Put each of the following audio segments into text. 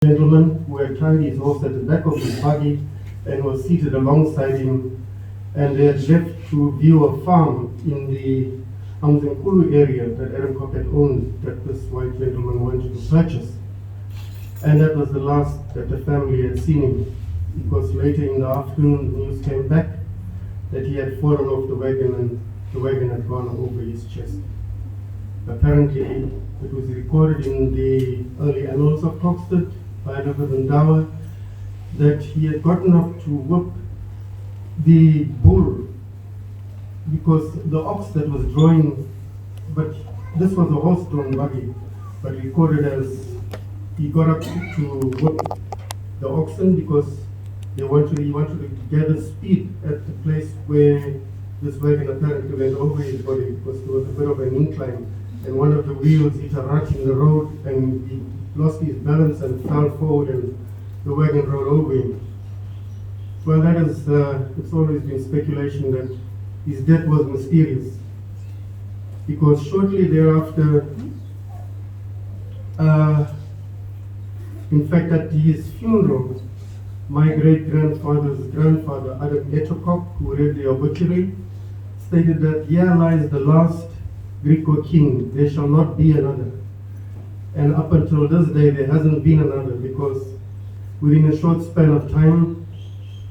Gentleman who had tied his horse at the back of his buggy and was seated alongside him, and they had left to view a farm in the Amzenkulu area that Adam Cook had owned, that this white gentleman wanted to purchase. And that was the last that the family had seen him. It was later in the afternoon, news came back that he had fallen off the wagon and the wagon had gone over his chest. Apparently, it was recorded in the early annals of Coxted by Reverend Dower that he had gotten up to whip the bull because the ox that was drawing, but this was a horse-drawn buggy, but recorded as he got up to whip the oxen because he wanted to gather speed at the place where this wagon apparently went over his body because there was a bit of an incline, and one of the wheels hit a rut in the road and he lost his balance and fell forward and the wagon rolled over him. Well, that is, it's always been speculation that his death was mysterious because shortly thereafter, in fact at his funeral, my great-grandfather's grandfather, Adam Etokok, who read the obituary, stated that here lies the last Greco king, there shall not be another. And up until this day, there hasn't been another because within a short span of time,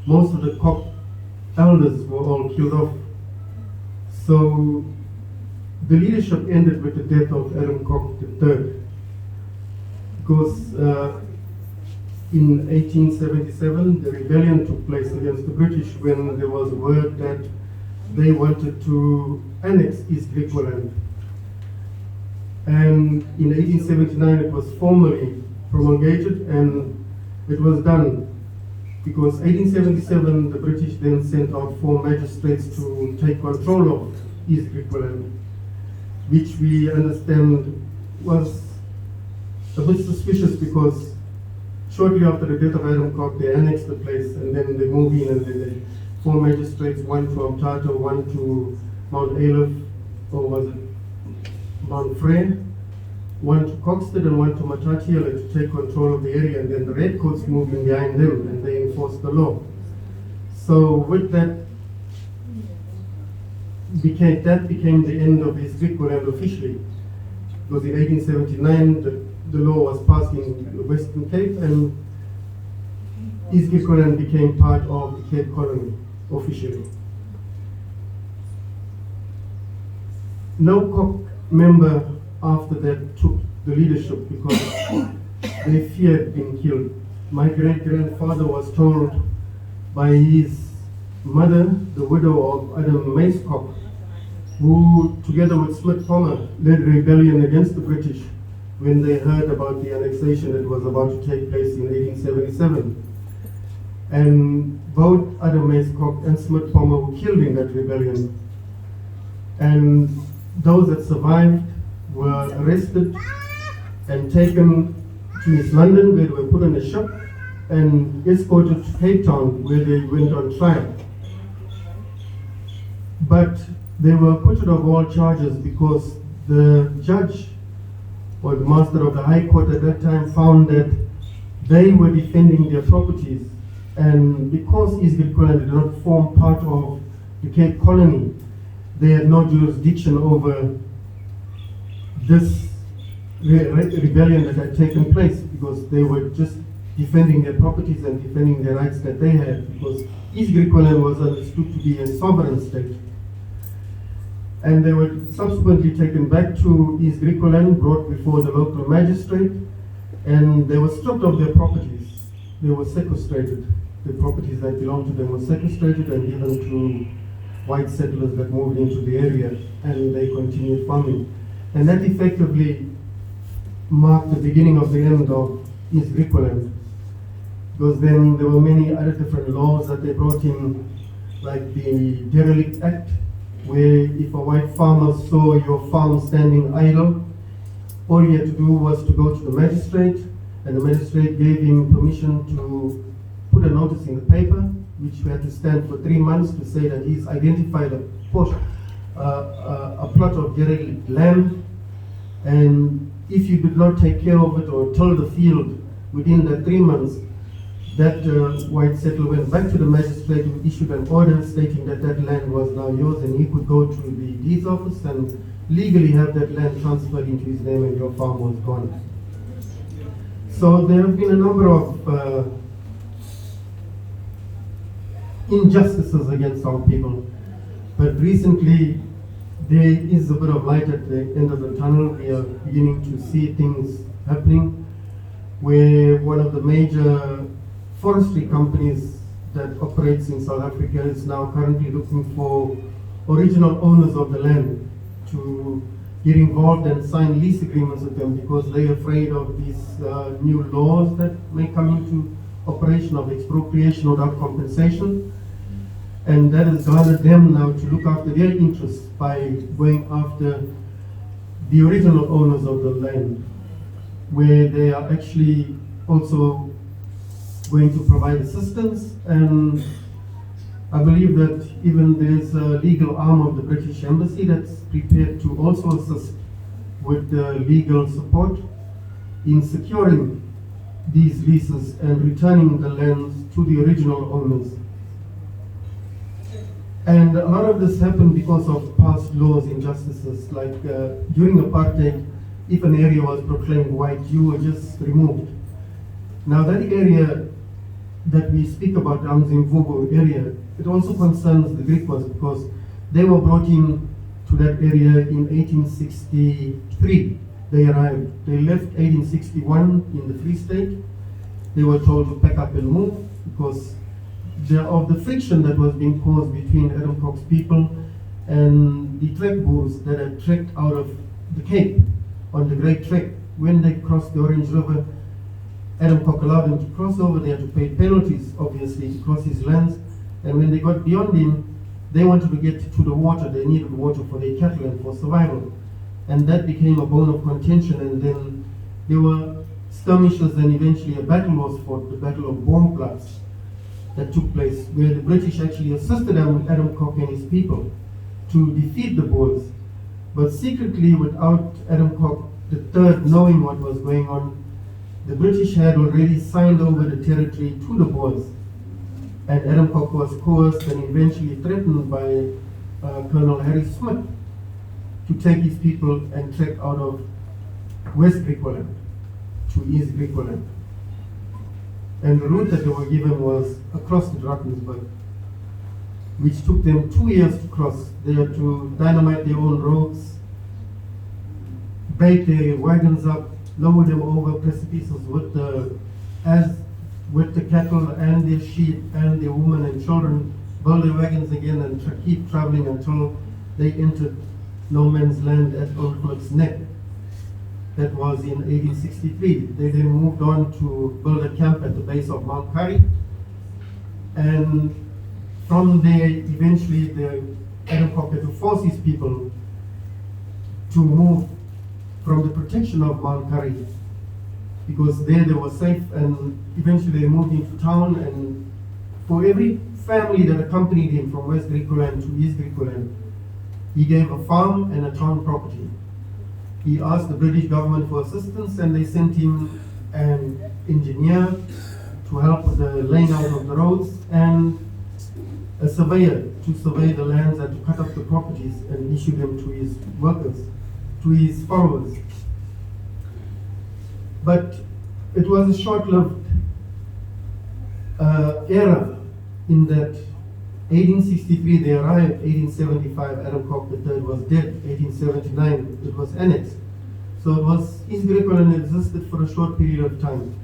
most of the Kok elders were all killed off. So the leadership ended with the death of Adam Kok III because in 1877, the rebellion took place against the British when there was word that they wanted to annex East Griqualand. And in 1879, it was formally promulgated and it was done because 1877, the British then sent out 4 magistrates to take control of East Griqualand, which we understand was a bit suspicious because shortly after the death of Adam Cook, they annexed the place and then they moved in and then they 4 magistrates, one to Omtato, one to Mount Aleph, or was it Mount Frey, one to Coxted and one to Matatiele to take control of the area, and then the Redcoats moved in behind them and they enforced the law. So with that became the end of his Griqualand officially. Because in 1879 the law was passed in the Western Cape and East Griqualand became part of the Cape Colony officially. No Kok member after that took the leadership because they feared being killed. My great-grandfather was told by his mother, the widow of Adam Mace Kok, who together with Smith Palmer led rebellion against the British when they heard about the annexation that was about to take place in 1877. And both Adam Mace Kok and Smith Palmer were killed in that rebellion. And those that survived were arrested and taken to East London, where they were put on a ship and escorted to Cape Town, where they went on trial. But they were acquitted of all charges because the judge or the master of the High Court at that time found that they were defending their properties, and because East Griqualand did not form part of the Cape Colony, they had no jurisdiction over this rebellion that had taken place because they were just defending their properties and defending the rights that they had, because East Griqualand was understood to be a sovereign state. And they were subsequently taken back to East Griqualand, brought before the local magistrate, and they were stripped of their properties. They were sequestrated. The properties that belonged to them were sequestrated and given to white settlers that moved into the area, and they continued farming. And that effectively marked the beginning of the end of East Griqualand, because then there were many other different laws that they brought in, like the Derelict Act, where if a white farmer saw your farm standing idle, all he had to do was to go to the magistrate, and the magistrate gave him permission to put a notice in the paper, which had to stand for 3 months to say that he's identified a plot of derelict land, and if you did not take care of it or till the field within the 3 months, that white settler went back to the magistrate who issued an order stating that that land was now yours and he could go to the deeds office and legally have that land transferred into his name and your farm was gone. So there have been a number of injustices against our people, but recently there is a bit of light at the end of the tunnel. We are beginning to see things happening where one of the major forestry companies that operates in South Africa is now currently looking for original owners of the land to get involved and sign lease agreements with them because they're afraid of these new laws that may come into operation of expropriation without compensation. And that has garnered them now to look after their interests by going after the original owners of the land, where they are actually also going to provide assistance. And I believe that even there's a legal arm of the British Embassy that's prepared to also assist with the legal support in securing these leases and returning the lands to the original owners. And a lot of this happened because of past laws, injustices, like during apartheid, if an area was proclaimed white, you were just removed. Now that area that we speak about, the Mzimvubu area, it also concerns the Griquas because they were brought in to that area in 1863. They arrived. They left 1861 in the Free State. They were told to pack up and move because of the friction that was being caused between Adam Cock's people and the trek Boers that had trekked out of the Cape on the Great Trek. When they crossed the Orange River, Adam Cock allowed them to cross over. They had to pay penalties, obviously, to cross his lands. And when they got beyond him, they wanted to get to the water. They needed water for their cattle and for survival. And that became a bone of contention. And then there were skirmishes and eventually a battle was fought, the Battle of Boomplatz, that took place, where the British actually assisted Adam Cock and his people to defeat the Boers. But secretly, without Adam Cock III knowing what was going on, the British had already signed over the territory to the Boers. And Adam Cock was coerced and eventually threatened by Colonel Harry Smith to take his people and trek out of West Griqualand to East Griqualand. And the route that they were given was across the Drakensberg, which took them 2 years to cross. They had to dynamite their own roads, bait their wagons up, lower them over precipices with the cattle and their sheep and their women and children, build their wagons again and keep traveling until they entered no man's land at Old Clerk's Neck. That was in 1863. They then moved on to build a camp at the base of Mount Currie. And from there, eventually, Adam Cock had to force his people to move from the protection of Mount Currie, because there they were safe, and eventually they moved into town. And for every family that accompanied him from West Griqualand to East Griqualand, he gave a farm and a town property. He asked the British government for assistance, and they sent him an engineer to help with the laying out of the roads and a surveyor to survey the lands and to cut up the properties and issue them to his workers, to his followers. But it was a short-lived era in that 1863 they arrived, 1875 Adam Cock III was dead, 1879 it was annexed. So it was East Griqualand existed for a short period of time.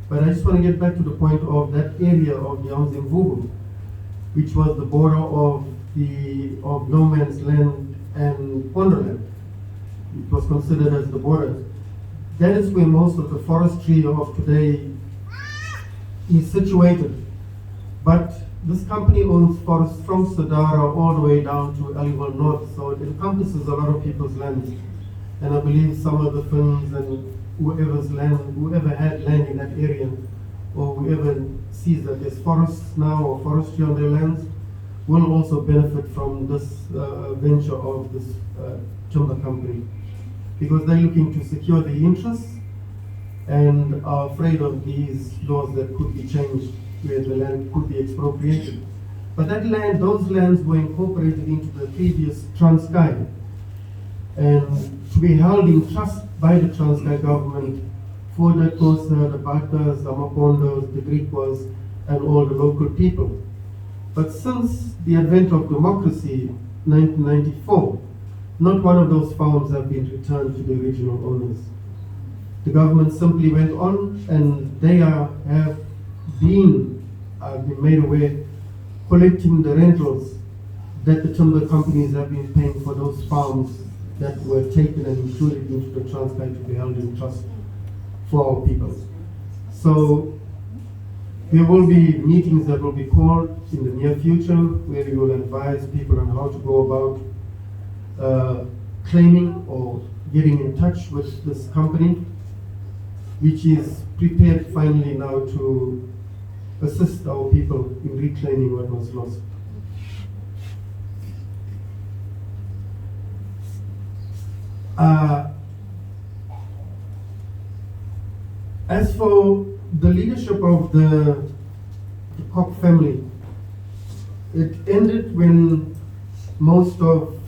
But I just want to get back to the point of that area of the Mzimvubu, which was the border of no man's land and Ponderland. It was considered as the border. That is where most of the forestry of today is situated. But this company owns forests from Sadara all the way down to Aliwal North, so it encompasses a lot of people's lands. And I believe some of the Finns and whoever had land in that area, or whoever sees that there's forests now or forestry on their lands, will also benefit from this venture of this timber company, because they're looking to secure the interests and are afraid of these laws that could be changed where the land could be expropriated. But that land, those lands were incorporated into the previous Transkei and to be held in trust by the Transkei government for the Xhosa, the Batas, the Makondos, the Griquas, and all the local people. But since the advent of democracy, 1994, not one of those farms have been returned to the original owners. The government simply went on, and they have been made aware, collecting the rentals that the timber companies have been paying for those farms that were taken and included into the Transkei to be held in trust for our people. So there will be meetings that will be called in the near future where we will advise people on how to go about claiming or getting in touch with this company, which is prepared finally now to assist our people in reclaiming what was lost. As for the leadership of the Koch family, it ended when most of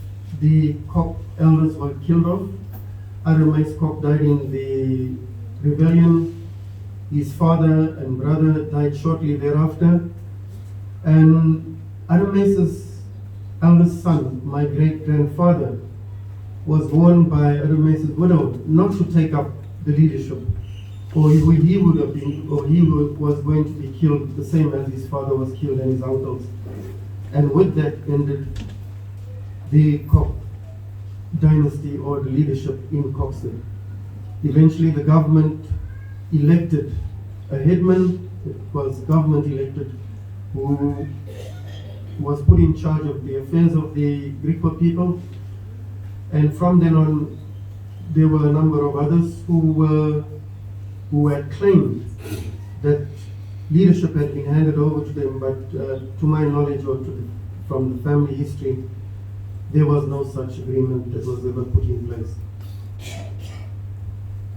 the Koch elders were killed off. Arumais Koch died in the rebellion. His father and brother died shortly thereafter. And Arumais's eldest son, my great-grandfather, was warned by Arumais's widow not to take up the leadership, or he would have been, or he was going to be killed the same as his father was killed and his uncles. And with that ended the Koch dynasty or the leadership in Kochsen. Eventually the government elected a headman. It was government elected, who was put in charge of the affairs of the Griqua people. And from then on, there were a number of others who had claimed that leadership had been handed over to them, but to my knowledge or from the family history, there was no such agreement that was ever put in place.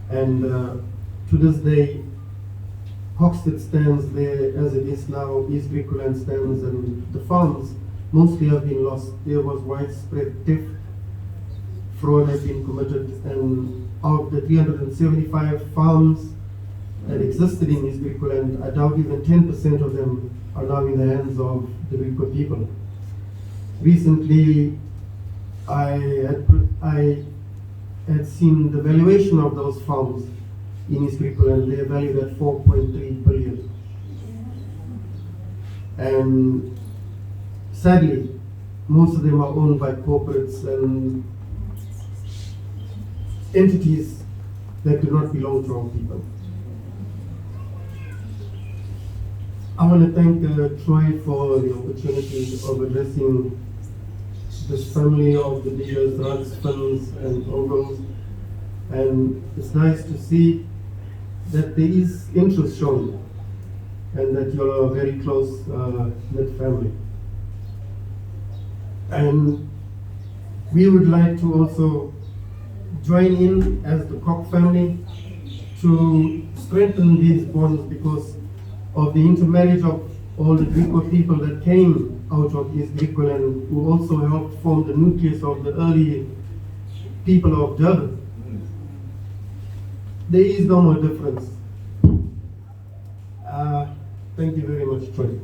And to this day, Hoxted stands there as it is now, East Griqualand stands, and the farms mostly have been lost. There was widespread theft, fraud has been committed, and of the 375 farms that existed in East Griqualand, I doubt even 10% of them are now in the hands of the Griqua people. Recently, I had seen the valuation of those farms in East Griqualand. They are valued at 4.3 billion. And sadly, most of them are owned by corporates and entities that do not belong to our people. I want to thank Troy for the opportunity of addressing this family of the dealers, Rats, Fins, and Ogles. And it's nice to see that there is interest shown and that you're a very close knit family. And we would like to also join in as the Koch family to strengthen these bonds because of the intermarriage of all the Griqua people that came out of East Griqualand, who also helped form the nucleus of the early people of Durban. There is no more difference. Thank you very much, Troy.